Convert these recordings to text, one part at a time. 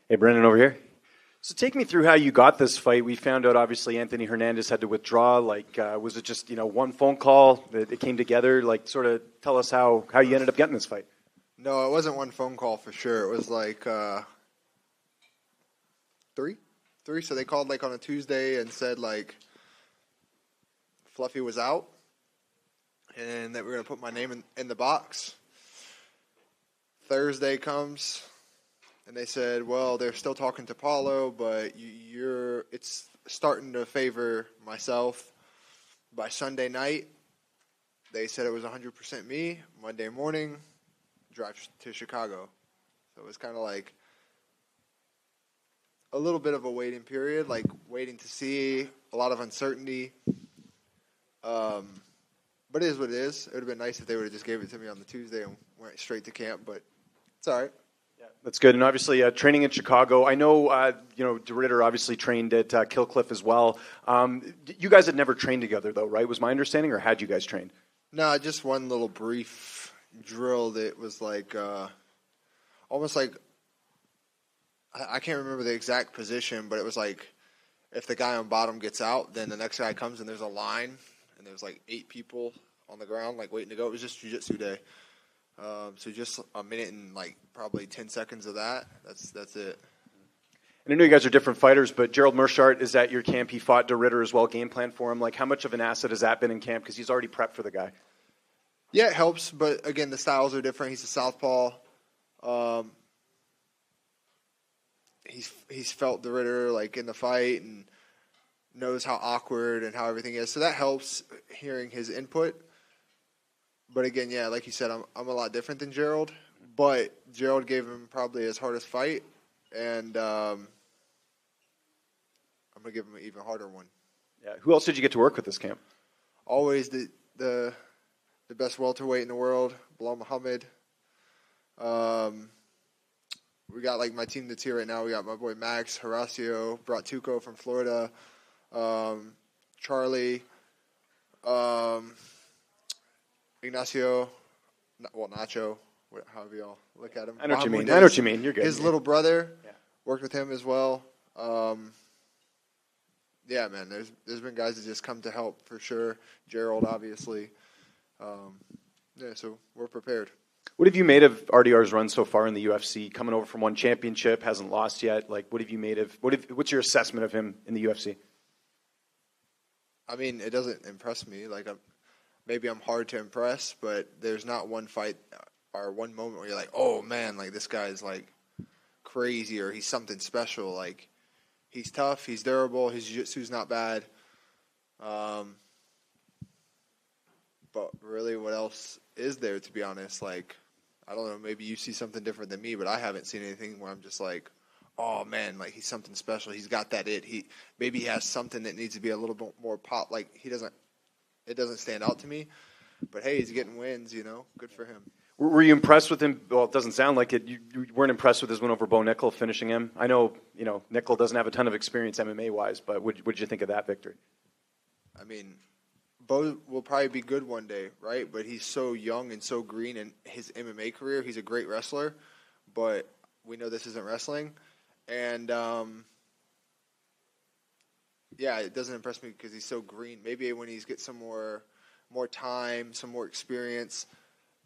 Hey, Brendan over here. So take me through how you got this fight. We found out, obviously, Anthony Herenandez had to withdraw. Was it just, one phone call that it came together? Sort of tell us how you ended up getting this fight. No, it wasn't one phone call for sure. It was three. So they called on a Tuesday and said Fluffy was out and that we were going to put my name in the box. Thursday comes and they said, well, they're still talking to Paulo, but it's starting to favor myself. By Sunday night, they said it was 100% me. Monday morning, drive to Chicago. So it was kind of a little bit of a waiting period, waiting to see, a lot of uncertainty. But it is what it is. It would have been nice if they would have just gave it to me on the Tuesday and went straight to camp, but it's all right. Yeah, that's good. And obviously, training in Chicago. I know, De Ridder obviously trained at Killcliff as well. You guys had never trained together, though, right? Was my understanding, or had you guys trained? No, just one little brief drill that was almost I can't remember the exact position, but it was if the guy on bottom gets out, then the next guy comes and there's a line, and there's 8 people on the ground waiting to go. It was just jiu-jitsu day. So just a minute and probably 10 seconds of that. That's it. And I know you guys are different fighters, but Gerald Meerschaert is at your camp. He fought De Ridder as well. Game plan for him. How much of an asset has that been in camp? Because he's already prepped for the guy. Yeah, it helps, but again, the styles are different. He's a southpaw. He's felt De Ridder in the fight and knows how awkward and how everything is. So that helps hearing his input. But again, yeah, like you said, I'm a lot different than Gerald. But Gerald gave him probably his hardest fight, and I'm gonna give him an even harder one. Yeah. Who else did you get to work with this camp? Always the best welterweight in the world, Bilal Muhammad. We got my team that's here right now. We got my boy Max, Horacio, brought Tuco from Florida, Charlie, Ignacio, Nacho, however y'all look at him. I know what you mean. You're good. His little brother, worked with him as well. Yeah, man, there's been guys that just come to help for sure. Gerald, obviously. So we're prepared. What have you made of RDR's run so far in the UFC? Coming over from one championship, hasn't lost yet. What have you made of? What's your assessment of him in the UFC? I mean, it doesn't impress me. Maybe I'm hard to impress, but there's not one fight or one moment where you're oh man, this guy's crazy or he's something special. He's tough, he's durable, his jiu-jitsu's not bad. But really, what else is there, to be honest? I don't know, maybe you see something different than me, but I haven't seen anything where I'm just oh man, he's something special. He's got that it. Maybe he has something that needs to be a little bit more pop. It doesn't stand out to me. But hey, he's getting wins, Good for him. Were you impressed with him? Well, it doesn't sound like it. You weren't impressed with his win over Bo Nickel, finishing him. I know, Nickel doesn't have a ton of experience MMA-wise, but what did you think of that victory? I mean, Bo will probably be good one day, right? But he's so young and so green in his MMA career. He's a great wrestler, but we know this isn't wrestling. And, it doesn't impress me because he's so green. Maybe when he's get some more time, some more experience,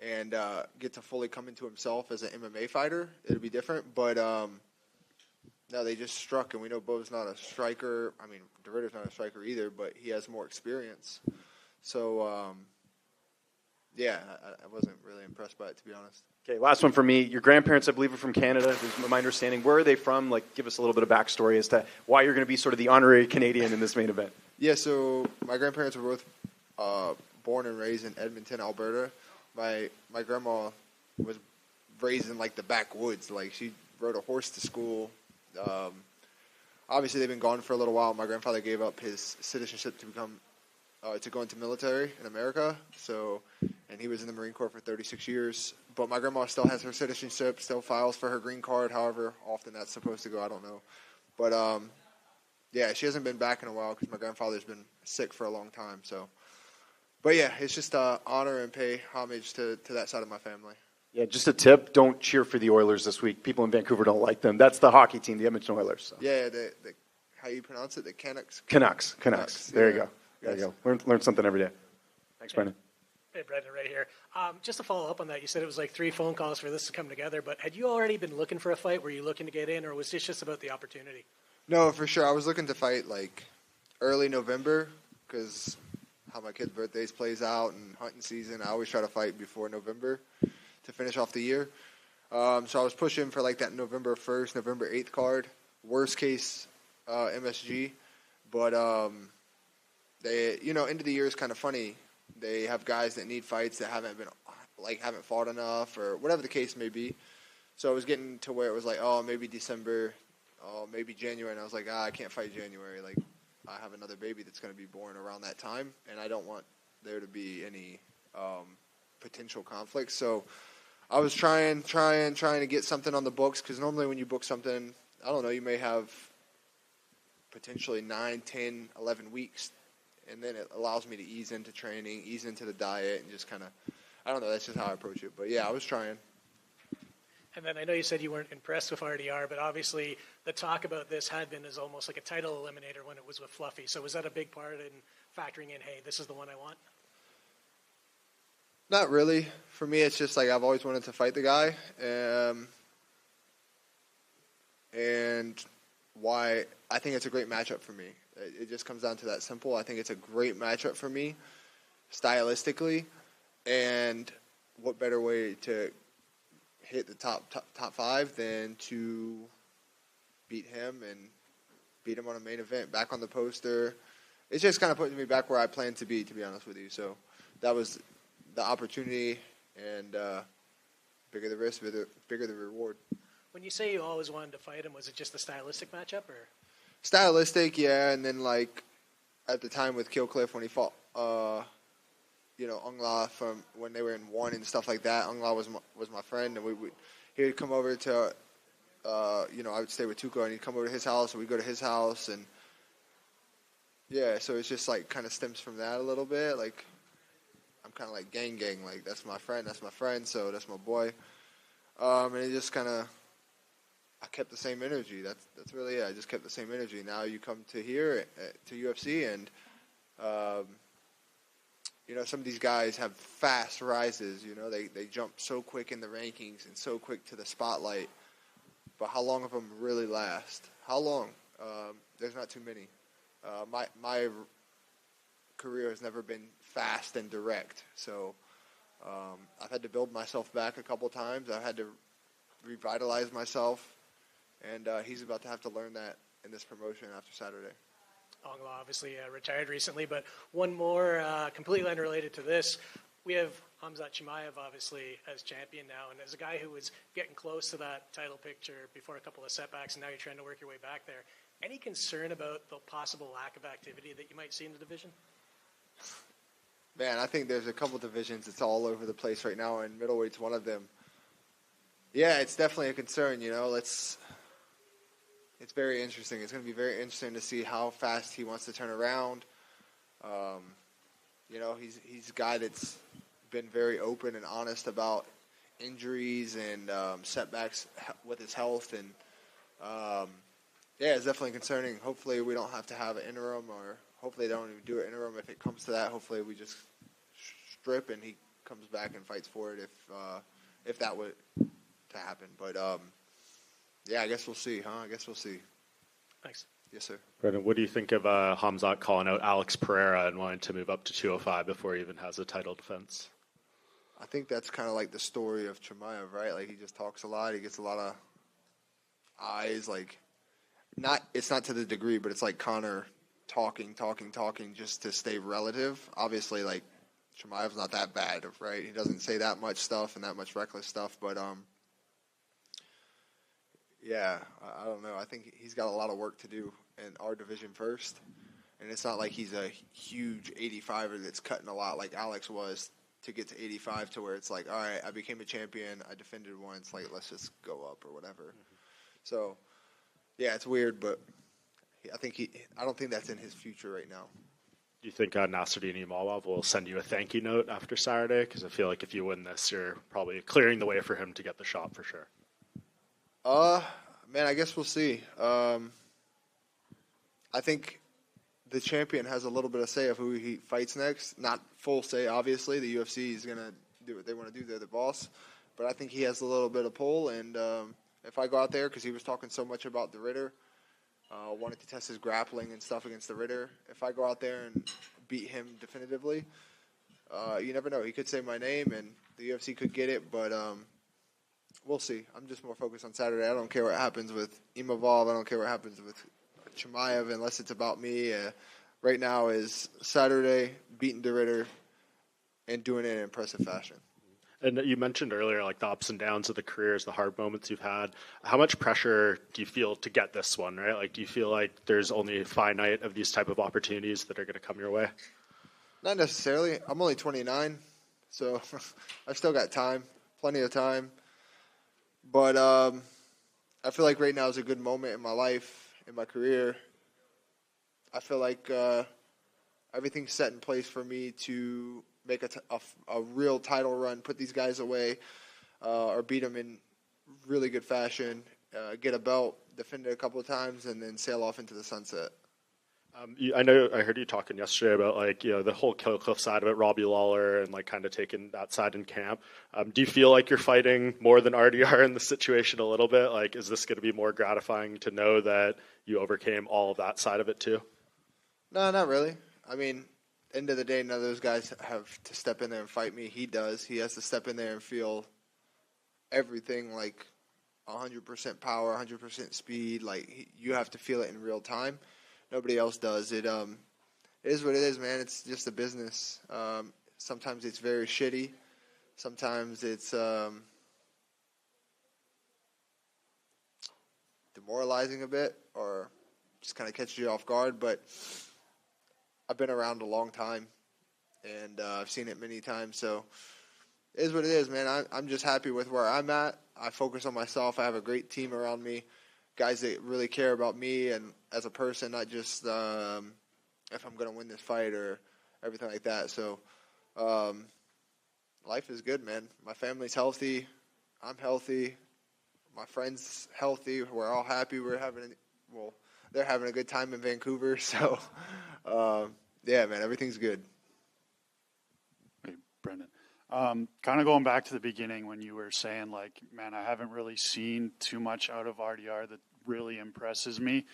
and get to fully come into himself as an MMA fighter, it'll be different. But no, they just struck, and we know Bo's not a striker. I mean, De Ridder's not a striker either, but he has more experience. So, I wasn't really impressed by it, to be honest. Okay, last one for me. Your grandparents, I believe, are from Canada, is my understanding. Where are they from? Give us a little bit of backstory as to why you're going to be sort of the honorary Canadian in this main event. Yeah, so my grandparents were both born and raised in Edmonton, Alberta. My grandma was raised in the backwoods. She rode a horse to school. Obviously, they've been gone for a little while. My grandfather gave up his citizenship to go into military in America. And he was in the Marine Corps for 36 years. But my grandma still has her citizenship, still files for her green card. However often that's supposed to go, I don't know. But she hasn't been back in a while because my grandfather's been sick for a long time. So, but yeah, it's just honor and pay homage to that side of my family. Yeah, just a tip: don't cheer for the Oilers this week. People in Vancouver don't like them. That's the hockey team, the Edmonton Oilers. So. Yeah, how you pronounce it? The Canucks. Canucks. There you go. There Yes. you go. Learn something every day. Thanks, Brendan. Hey, Brendan, right here. Just to follow up on that, you said it was like 3 phone calls for this to come together, but had you already been looking for a fight? Were you looking to get in, or was this just about the opportunity? No, for sure. I was looking to fight like early November because how my kids' birthdays plays out and hunting season. I always try to fight before November to finish off the year. So I was pushing for like that November 1st, November 8th card. Worst case, MSG. But they, end of the year is kind of funny. They have guys that need fights that haven't fought enough or whatever the case may be. So I was getting to where it was like, oh, maybe December, oh, maybe January. And I was like, I can't fight January. Like, I have another baby that's going to be born around that time, and I don't want there to be any potential conflict. So I was trying to get something on the books because normally when you book something, I don't know, you may have potentially 9, 10, 11 weeks, and then it allows me to ease into training, ease into the diet, and just kind of, I don't know, that's just how I approach it. But, yeah, I was trying. And then I know you said you weren't impressed with RDR, but obviously the talk about this had been as almost like a title eliminator when it was with Fluffy. So was that a big part in factoring in, hey, this is the one I want? Not really. For me, it's just like I've always wanted to fight the guy. And why I think it's a great matchup for me. It just comes down to that simple. I think it's a great matchup for me stylistically. And what better way to hit the top 5 than to beat him and beat him on a main event, back on the poster. It's just kind of putting me back where I planned to be honest with you. So that was the opportunity, and bigger the risk, bigger the reward. When you say you always wanted to fight him, was it just a stylistic matchup? Or Stylistic, yeah, and then like at the time with Killcliff when he fought Ungla from when they were in 1 and stuff like that. Ungla was my friend, and he would come over to, I would stay with Tuco, and he'd come over to his house, and we'd go to his house, and yeah, so it's just like kind of stems from that a little bit. Like I'm kind of like gang, like that's my friend, so that's my boy, and it just kind of, I kept the same energy. That's really it. I just kept the same energy. Now you come to here to UFC, and some of these guys have fast rises. They jump so quick in the rankings and so quick to the spotlight. But how long of them really last? How long? There's not too many. My career has never been fast and direct. So I've had to build myself back a couple times. I've had to revitalize myself. And he's about to have to learn that in this promotion after Saturday. Ongla obviously retired recently, but one more completely unrelated to this. We have Khamzat Chimaev obviously as champion now, and as a guy who was getting close to that title picture before a couple of setbacks, and now you're trying to work your way back there. Any concern about the possible lack of activity that you might see in the division? Man, I think there's a couple divisions that's all over the place right now, and middleweight's one of them. Yeah, it's definitely a concern, It's very interesting. It's going to be very interesting to see how fast he wants to turn around. He's a guy that's been very open and honest about injuries and setbacks with his health. And, it's definitely concerning. Hopefully we don't have to have an interim, or hopefully they don't even do an interim if it comes to that. Hopefully we just strip and he comes back and fights for it if that were to happen. But, I guess we'll see, huh? I guess we'll see. Thanks. Yes, sir. Brendan, what do you think of Khamzat calling out Alex Pereira and wanting to move up to 205 before he even has a title defense? I think that's kind of like the story of Chimaev, right? Like, he just talks a lot. He gets a lot of eyes. Like, it's not to the degree, but it's like Conor talking just to stay relative. Obviously, like, Chimaev's not that bad, right? He doesn't say that much stuff and that much reckless stuff, but I don't know. I think he's got a lot of work to do in our division first. And it's not like he's a huge 85er that's cutting a lot like Alex was to get to 85 to where it's like, all right, I became a champion. I defended once. Like, let's just go up or whatever. Mm-hmm. So, yeah, it's weird, but I don't think that's in his future right now. Do you think Nasruddin Imavov will send you a thank you note after Saturday? Because I feel like if you win this, you're probably clearing the way for him to get the shot for sure. Man, I guess we'll see. I think the champion has a little bit of say of who he fights next. Not full say, obviously. The UFC is going to do what they want to do. They're the boss. But I think he has a little bit of pull. And if I go out there, because he was talking so much about De Ridder, wanted to test his grappling and stuff against De Ridder. If I go out there and beat him definitively, you never know. He could say my name, and the UFC could get it, but we'll see. I'm just more focused on Saturday. I don't care what happens with Imavov. I don't care what happens with Chimaev unless it's about me. Right now is Saturday, beating De Ridder, and doing it in impressive fashion. And you mentioned earlier, like the ups and downs of the careers, the hard moments you've had. How much pressure do you feel to get this one, right? Like, do you feel like there's only a finite of these type of opportunities that are going to come your way? Not necessarily. I'm only 29, so I've still got time, plenty of time. But I feel like right now is a good moment in my life, in my career. I feel like everything's set in place for me to make a real title run, put these guys away, or beat them in really good fashion, get a belt, defend it a couple of times, and then sail off into the sunset. I know I heard you talking yesterday about like, you know, the whole Kill Cliff side of it, Robbie Lawler, and like kind of taking that side in camp. Do you feel like you're fighting more than RDR in the situation a little bit? Like, is this going to be more gratifying to know that you overcame all of that side of it too? No, not really. I mean, end of the day, none of those guys have to step in there and fight me. He does. He has to step in there and feel everything like 100% power, 100% speed. Like, you have to feel it in real time. Nobody else does. It is what it is, man. It's just a business. Sometimes it's very shitty. Sometimes it's demoralizing a bit or just kind of catches you off guard. But I've been around a long time, and I've seen it many times. So it is what it is, man. I'm just happy with where I'm at. I focus on myself. I have a great team around me. Guys that really care about me and as a person, not just if I'm going to win this fight or everything like that. So life is good, man. My family's healthy. I'm healthy. My friends healthy. We're all happy. They're having a good time in Vancouver. So, yeah, man, everything's good. Hey, Brendan. Kind of going back to the beginning when you were saying, like, man, I haven't really seen too much out of RDR that really impresses me.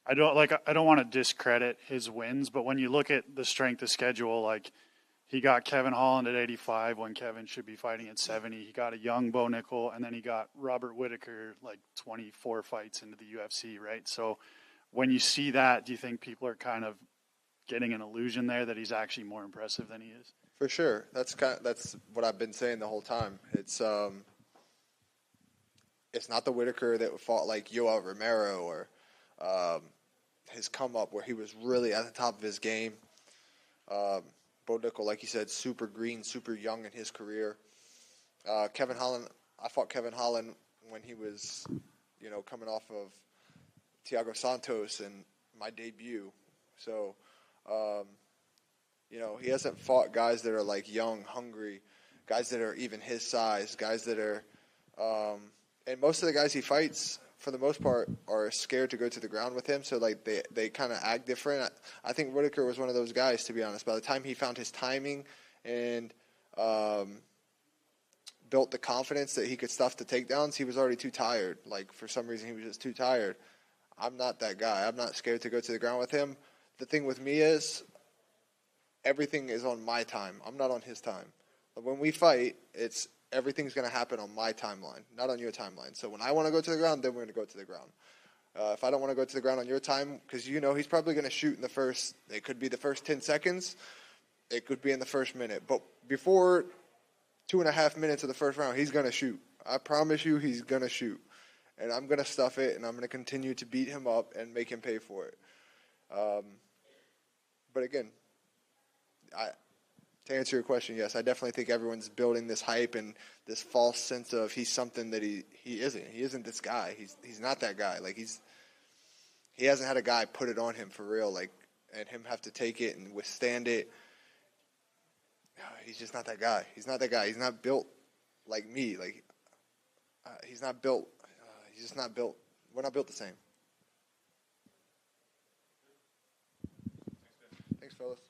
I don't want to discredit his wins, but when you look at the strength of schedule, like, he got Kevin Holland at 85 when Kevin should be fighting at 70. He got a young Bo Nickel, and then he got Robert Whittaker like 24 fights into the UFC, right? So when you see that, do you think people are kind of getting an illusion there that he's actually more impressive than he is? For sure. That's what I've been saying the whole time. It's not the Whittaker that fought like Yoel Romero or his come up where he was really at the top of his game. Bo Nickel, like you said, super green, super young in his career. Kevin Holland, I fought Kevin Holland when he was, coming off of Thiago Santos and my debut. So, he hasn't fought guys that are like young, hungry, guys that are even his size, guys that are, and most of the guys he fights, for the most part, are scared to go to the ground with him. So like they kind of act different. I think Whittaker was one of those guys, to be honest. By the time he found his timing and built the confidence that he could stuff the takedowns, he was already too tired. Like, for some reason, he was just too tired. I'm not that guy. I'm not scared to go to the ground with him. The thing with me is everything is on my time. I'm not on his time. But when we fight, everything's going to happen on my timeline, not on your timeline. So when I want to go to the ground, then we're going to go to the ground. If I don't want to go to the ground on your time, because he's probably going to shoot in it could be the first 10 seconds. It could be in the first minute. But before 2.5 minutes of the first round, he's going to shoot. I promise you he's going to shoot. And I'm going to stuff it, and I'm going to continue to beat him up and make him pay for it. But again, to answer your question, yes, I definitely think everyone's building this hype and this false sense of he's something that he isn't. He isn't this guy. He's not that guy. Like, he hasn't had a guy put it on him for real. Like, and him have to take it and withstand it. He's just not that guy. He's not that guy. He's not built like me. Like he's not built. He's just not built. We're not built the same. Thanks, fellas.